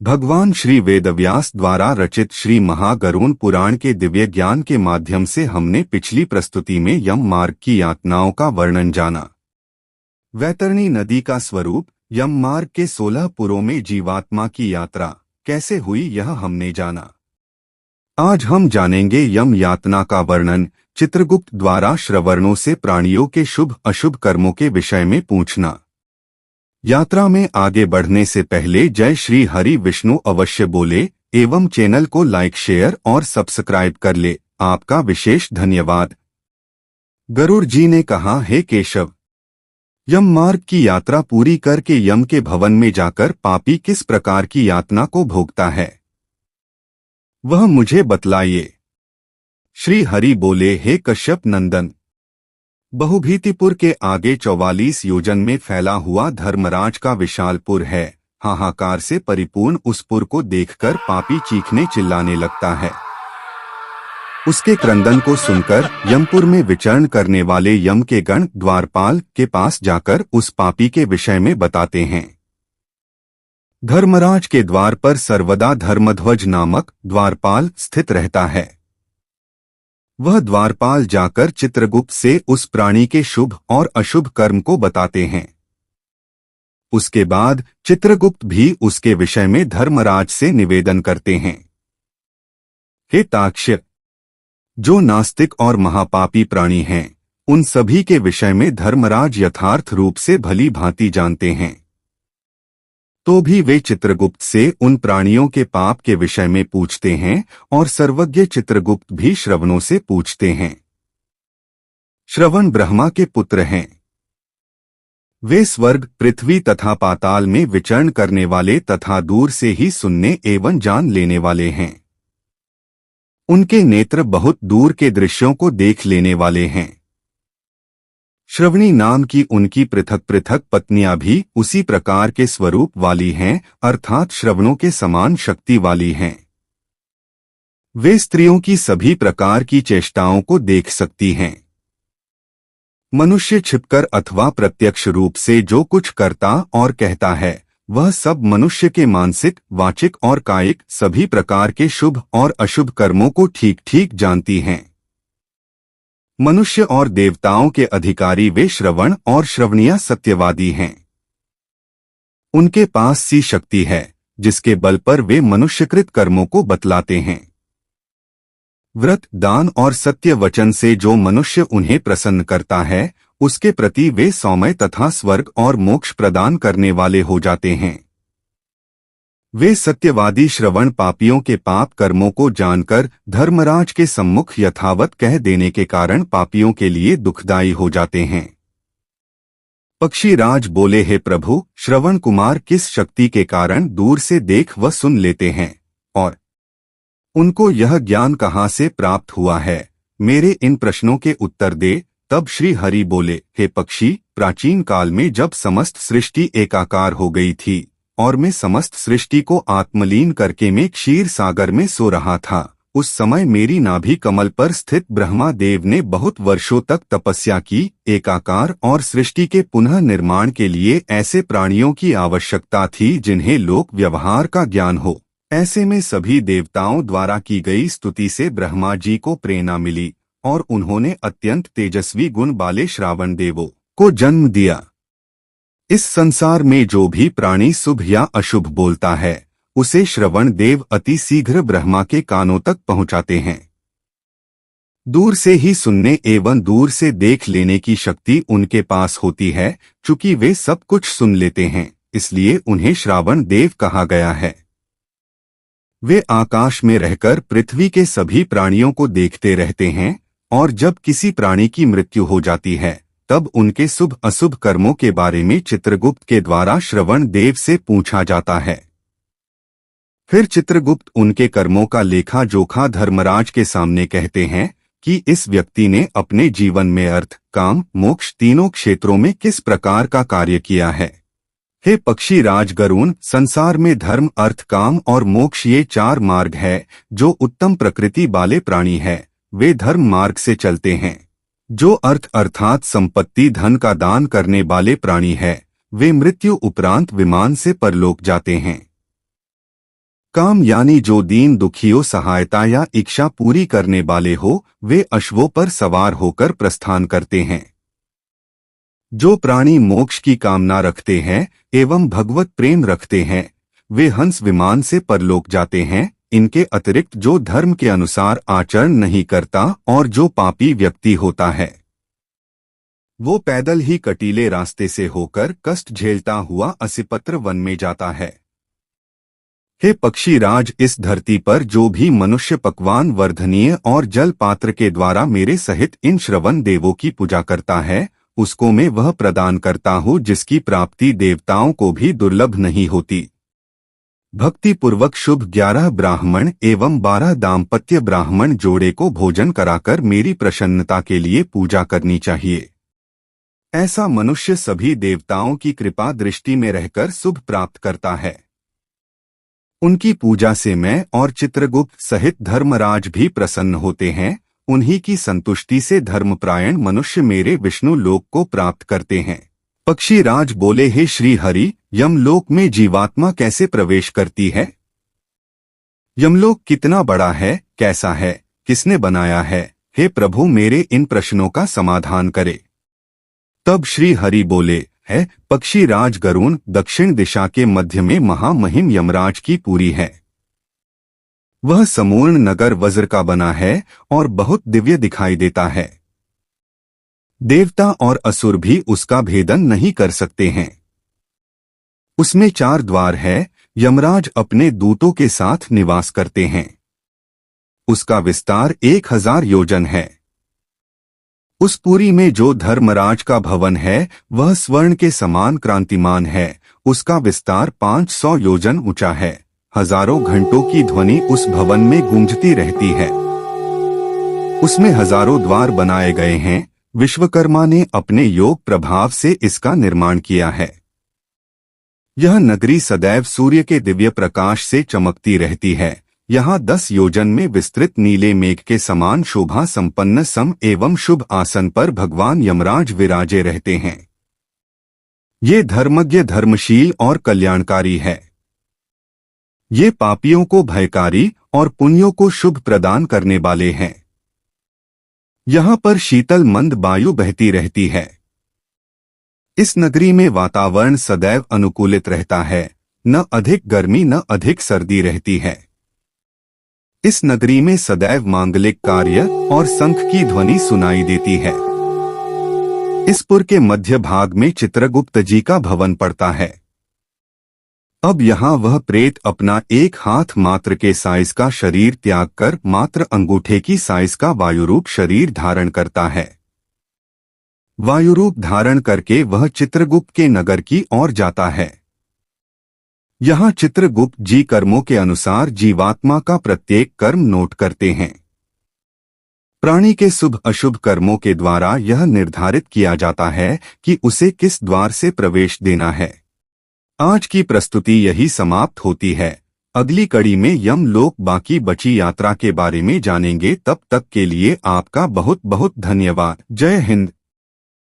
भगवान श्री वेदव्यास द्वारा रचित श्री महागरुड़ पुराण के दिव्य ज्ञान के माध्यम से हमने पिछली प्रस्तुति में यम मार्ग की यातनाओं का वर्णन जाना। वैतरणी नदी का स्वरूप, यम मार्ग के 16 पुरों में जीवात्मा की यात्रा कैसे हुई यह हमने जाना। आज हम जानेंगे यम यातना का वर्णन, चित्रगुप्त द्वारा श्रवर्णों से प्राणियों के शुभ अशुभ कर्मों के विषय में पूछना। यात्रा में आगे बढ़ने से पहले जय श्री हरि विष्णु अवश्य बोले एवं चैनल को लाइक शेयर और सब्सक्राइब कर ले, आपका विशेष धन्यवाद। गरुड़ जी ने कहा, हे केशव, यम मार्ग की यात्रा पूरी करके यम के भवन में जाकर पापी किस प्रकार की यातना को भोगता है, वह मुझे बतलाइए। श्री हरि बोले, हे कश्यप नंदन, बहुभीतिपुर के आगे 44 योजन में फैला हुआ धर्मराज का विशाल पुर है। हाहाकार से परिपूर्ण उस पुर को देखकर पापी चीखने चिल्लाने लगता है। उसके क्रंदन को सुनकर यमपुर में विचरण करने वाले यम के गण द्वारपाल के पास जाकर उस पापी के विषय में बताते हैं। धर्मराज के द्वार पर सर्वदा धर्मध्वज नामक द्वारपाल स्थित रहता है। वह द्वारपाल जाकर चित्रगुप्त से उस प्राणी के शुभ और अशुभ कर्म को बताते हैं। उसके बाद चित्रगुप्त भी उसके विषय में धर्मराज से निवेदन करते हैं। हे ताक्ष्य, जो नास्तिक और महापापी प्राणी हैं, उन सभी के विषय में धर्मराज यथार्थ रूप से भली भांति जानते हैं, तो भी वे चित्रगुप्त से उन प्राणियों के पाप के विषय में पूछते हैं और सर्वज्ञ चित्रगुप्त भी श्रवणों से पूछते हैं। श्रवण ब्रह्मा के पुत्र हैं। वे स्वर्ग, पृथ्वी तथा पाताल में विचरण करने वाले तथा दूर से ही सुनने एवं जान लेने वाले हैं। उनके नेत्र बहुत दूर के दृश्यों को देख लेने वाले हैं। श्रवणी नाम की उनकी पृथक पृथक पत्नियां भी उसी प्रकार के स्वरूप वाली हैं, अर्थात श्रवणों के समान शक्ति वाली हैं। वे स्त्रियों की सभी प्रकार की चेष्टाओं को देख सकती हैं। मनुष्य छिपकर अथवा प्रत्यक्ष रूप से जो कुछ करता और कहता है, वह सब मनुष्य के मानसिक, वाचिक और कायिक सभी प्रकार के शुभ और अशुभ कर्मों को ठीक ठीक जानती हैं। मनुष्य और देवताओं के अधिकारी वे श्रवण और श्रवणिया सत्यवादी हैं। उनके पास सी शक्ति है जिसके बल पर वे मनुष्यकृत कर्मों को बतलाते हैं। व्रत, दान और सत्य वचन से जो मनुष्य उन्हें प्रसन्न करता है, उसके प्रति वे सौम्य तथा स्वर्ग और मोक्ष प्रदान करने वाले हो जाते हैं। वे सत्यवादी श्रवण पापियों के पाप कर्मों को जानकर धर्मराज के सम्मुख यथावत कह देने के कारण पापियों के लिए दुखदायी हो जाते हैं। पक्षीराज बोले, हे प्रभु, श्रवण कुमार किस शक्ति के कारण दूर से देख व सुन लेते हैं और उनको यह ज्ञान कहाँ से प्राप्त हुआ है, मेरे इन प्रश्नों के उत्तर दे। तब श्री हरि बोले, हे पक्षी, प्राचीन काल में जब समस्त सृष्टि एकाकार हो गई थी और मैं समस्त सृष्टि को आत्मलीन करके मैं क्षीर सागर में सो रहा था, उस समय मेरी नाभि कमल पर स्थित ब्रह्मा देव ने बहुत वर्षों तक तपस्या की। एकाकार और सृष्टि के पुनः निर्माण के लिए ऐसे प्राणियों की आवश्यकता थी जिन्हें लोक व्यवहार का ज्ञान हो। ऐसे में सभी देवताओं द्वारा की गई स्तुति से ब्रह्मा जी को प्रेरणा मिली और उन्होंने अत्यंत तेजस्वी गुण वाले श्रावण देवों को जन्म दिया। इस संसार में जो भी प्राणी शुभ या अशुभ बोलता है, उसे श्रवण देव अति शीघ्र ब्रह्मा के कानों तक पहुंचाते हैं। दूर से ही सुनने एवं दूर से देख लेने की शक्ति उनके पास होती है। चूंकि वे सब कुछ सुन लेते हैं, इसलिए उन्हें श्रावण देव कहा गया है। वे आकाश में रहकर पृथ्वी के सभी प्राणियों को देखते रहते हैं और जब किसी प्राणी की मृत्यु हो जाती है, तब उनके शुभ अशुभ कर्मों के बारे में चित्रगुप्त के द्वारा श्रवण देव से पूछा जाता है। फिर चित्रगुप्त उनके कर्मों का लेखा जोखा धर्मराज के सामने कहते हैं कि इस व्यक्ति ने अपने जीवन में अर्थ, काम, मोक्ष तीनों क्षेत्रों में किस प्रकार का कार्य किया है। हे पक्षी राज गरुड़, संसार में धर्म, अर्थ, काम और मोक्ष ये 4 मार्ग है। जो उत्तम प्रकृति वाले प्राणी है, वे धर्म मार्ग से चलते हैं। जो अर्थ अर्थात संपत्ति, धन का दान करने वाले प्राणी है, वे मृत्यु उपरांत विमान से परलोक जाते हैं। काम यानी जो दीन दुखियों सहायता या इच्छा पूरी करने वाले हो, वे अश्वों पर सवार होकर प्रस्थान करते हैं। जो प्राणी मोक्ष की कामना रखते हैं एवं भगवत प्रेम रखते हैं, वे हंस विमान से परलोक जाते हैं। इनके अतिरिक्त जो धर्म के अनुसार आचरण नहीं करता और जो पापी व्यक्ति होता है, वो पैदल ही कटीले रास्ते से होकर कष्ट झेलता हुआ असिपत्र वन में जाता है। हे पक्षीराज, इस धरती पर जो भी मनुष्य पकवान वर्धनीय और जल पात्र के द्वारा मेरे सहित इन श्रवण देवों की पूजा करता है, उसको मैं वह प्रदान करता हूँ जिसकी प्राप्ति देवताओं को भी दुर्लभ नहीं होती। भक्ति पूर्वक शुभ 11 ब्राह्मण एवं 12 दाम्पत्य ब्राह्मण जोड़े को भोजन कराकर मेरी प्रसन्नता के लिए पूजा करनी चाहिए। ऐसा मनुष्य सभी देवताओं की कृपा दृष्टि में रहकर शुभ प्राप्त करता है। उनकी पूजा से मैं और चित्रगुप्त सहित धर्मराज भी प्रसन्न होते हैं। उन्हीं की संतुष्टि से धर्मपरायण मनुष्य मेरे विष्णु लोक को प्राप्त करते हैं। पक्षीराज बोले, हे श्री हरि, यमलोक में जीवात्मा कैसे प्रवेश करती है? यमलोक कितना बड़ा है, कैसा है, किसने बनाया है? हे प्रभु, मेरे इन प्रश्नों का समाधान करे। तब श्री हरि बोले, है पक्षीराज, गरुण दक्षिण दिशा के मध्य में महामहिम यमराज की पुरी है। वह समूर्ण नगर वज्र का बना है और बहुत दिव्य दिखाई देता है। देवता और असुर भी उसका भेदन नहीं कर सकते हैं। उसमें 4 द्वार है। यमराज अपने दूतों के साथ निवास करते हैं। उसका विस्तार 1000 योजन है। उस पुरी में जो धर्मराज का भवन है, वह स्वर्ण के समान क्रांतिमान है। उसका विस्तार 500 योजन ऊंचा है। हजारों घंटों की ध्वनि उस भवन में गूंजती रहती है। उसमें हजारों द्वार बनाए गए हैं। विश्वकर्मा ने अपने योग प्रभाव से इसका निर्माण किया है। यह नगरी सदैव सूर्य के दिव्य प्रकाश से चमकती रहती है। यहाँ 10 योजन में विस्तृत नीले मेघ के समान शोभा संपन्न सम एवं शुभ आसन पर भगवान यमराज विराजे रहते हैं। ये धर्मज्ञ, धर्मशील और कल्याणकारी है। ये पापियों को भयकारी और पुण्यों को शुभ प्रदान करने वाले हैं। यहाँ पर शीतल मंद वायु बहती रहती है। इस नगरी में वातावरण सदैव अनुकूलित रहता है। न अधिक गर्मी न अधिक सर्दी रहती है। इस नगरी में सदैव मांगलिक कार्य और शंख की ध्वनि सुनाई देती है। इस पुर के मध्य भाग में चित्रगुप्त जी का भवन पड़ता है। अब यहाँ वह प्रेत अपना 1 हाथ मात्र के साइज का शरीर त्याग कर मात्र अंगूठे की साइज का वायुरूप शरीर धारण करता है। वायुरूप धारण करके वह चित्रगुप्त के नगर की ओर जाता है। यहाँ चित्रगुप्त जी कर्मों के अनुसार जीवात्मा का प्रत्येक कर्म नोट करते हैं। प्राणी के शुभ अशुभ कर्मों के द्वारा यह निर्धारित किया जाता है कि उसे किस द्वार से प्रवेश देना है। आज की प्रस्तुति यही समाप्त होती है। अगली कड़ी में यमलोक बाकी बची यात्रा के बारे में जानेंगे। तब तक के लिए आपका बहुत बहुत धन्यवाद। जय हिंद।